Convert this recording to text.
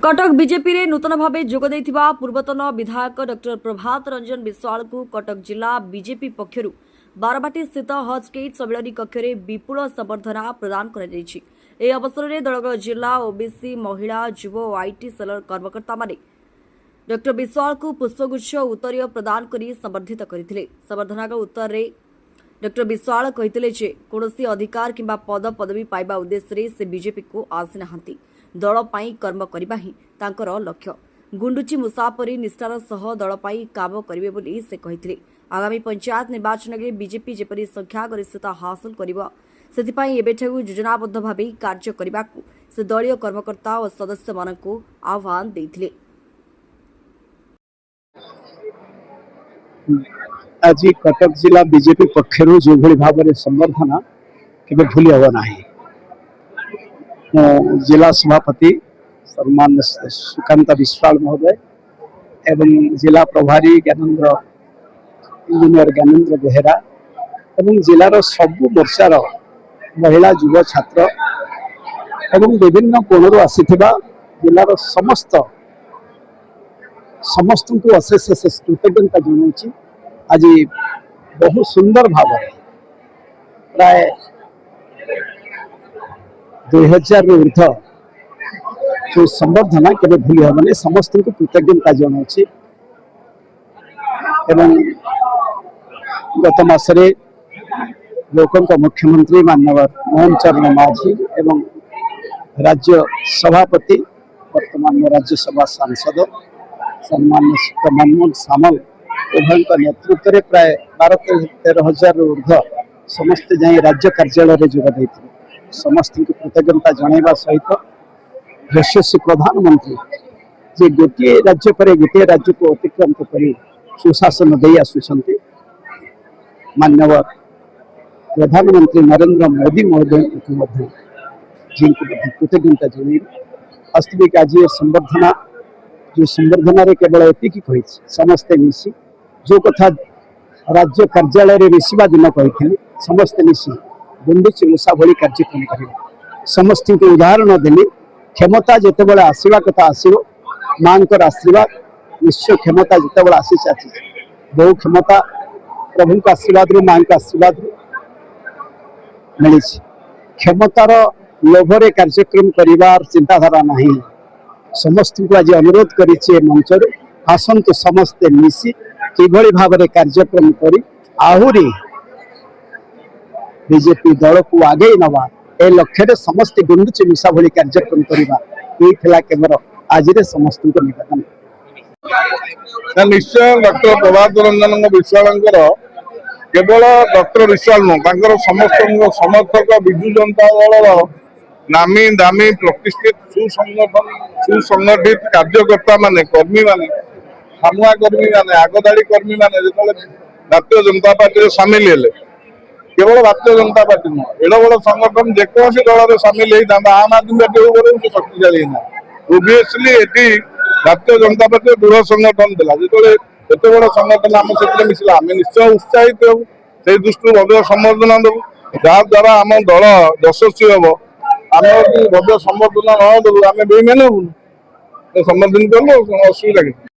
Cuttack BJP रे नूतन भाव जोगदे पूर्वतन विधायक डॉक्टर प्रभात रंजन विश्वाल को कटक जिला बीजेपी पक्षर बारवाटी स्थित हज गेट सम्मेलन कक्ष में विपुल संबर्धना प्रदान कर अवसर में दलगर जिला ओबीसी महिला युव और आईटी सेलर कर्मकर्ता माने डॉक्टर विश्वाल को पुष्पगुच्छ उत्तरीय प्रदान कर संबर्धित करते। संबर्धना उत्तर में डॉक्टर विश्वाल कहते कौन अधिकार किंबा पद पदवी पाइबा उद्देश्य से बीजेपी को आसी नाहांती। दल पाई कर्म करबा ही तांकर लक्ष्य। गुंडुची मुसाफरी निष्ठार सह दल पाई काम करिवे बोली से कहिथिले। आगामी पंचायत निर्वाचन में बीजेपी जेपरी संख्या गरिष्ठता हासिल करिवो सेथिपाई एबेठू योजनाबद्ध भाव कार्य करने से दलीय कर्मकर्ता और सदस्य मानक आह्वान देथिले। आज कटक जिला बीजेपी पक्षर जो भाव में संबर्धना केबे भूली हम ना। जिला सभापति सम्मान सुकांत विश्वाल महोदय एवं जिला प्रभारी ज्ञानेन्द्र इंजीनियर ज्ञानेन्द्र बेहेरा एवं जिलार सबु मोर्चार महिला युव छात्र एवं विभिन्न कोणरू आसीथिबा जिलार समस्त को अशेष अशेष कृतज्ञता जनाऊँ। आज बहुत सुंदर भाव प्राय 2000 ऊर्ध जो संबर्धना केबे भूली हम समस्त को कृतज्ञता जनाऊँ। गत मासरे लोकंक मुख्यमंत्री माननीय मोहन चरण माझी एवं राज्य सभापति वर्तमान राज्यसभा सांसद सम्मान्य मनमोहन सामल उभय नेतृत्व में प्राय 12-13 ऊर्ध समस्त जाए राज्य कार्यालय जोगदे समस्त को कृतज्ञता जनवा सहित यशस्वी प्रधानमंत्री जे गोटे राज्य पर गोटे राज्य को अतिक्रांत कर सुशासन दे आसुंच माननीय प्रधानमंत्री नरेंद्र मोदी महोदय जी को कृतज्ञता जन वास्तविक आज ये संबर्धना जो संबर्धना केवल एति कही समस्ते मिसी जो कथा राज्य कार्यालय मिसवा दिन कही समस्ते मिसी गुंडुची मूषा भली कार्यक्रम कर समस्त को उदाहरण देली क्षमता जिते आसवा कथा आसो माँ आशीर्वाद निश्चय क्षमता जिते आसी बहु क्षमता प्रभु का आशीर्वाद माँ का आशीर्वाद मिली क्षमतार लोभरे कार्यक्रम करिवार चिंताधारा नहीं। समस्त को आज अनुरोध करिछि मंचर आसंतु समस्ते मिसी किभली भाव में कार्यक्रम करी आहुरी बीजेपी दल को आगे नवा ए लक्ष्य समस्त गुंडुची मिशा भली कार्यक्रम करवा ये केवल आज समस्त को निवेदन। निश्चय डॉक्टर प्रभात रंजन विश्वाल केवल डॉक्टर विश्वाल नुह समस्त समर्थक विजु जनता दल नामी दामी प्रतिष्ठित सुसंगठित कार्यकर्ता माने कर्मी माने सामुआ कर्मी माने आगदाड़ी कर्मी माने जो भारतीय जनता पार्टी सामिल हेले केवल भारतीय जनता पार्टी नुह एड बड़ संगठन जेकोसी दल में सामिल होता आम आदमी पार्टी शक्तिशाली ना ओबियसली ये भारतीय जनता पार्टी दृढ़ संगठन था जो एत बड़ संगठन आम से मिसला आम निश्चय उत्साहित हो से दृष्टि भव्य संबर्धना देव जहाद्वारा आम दल यशस्वी हम आम भव्य संबर्धना न देव आम बेईमान हूँ संबर्धन कलु असुविधा।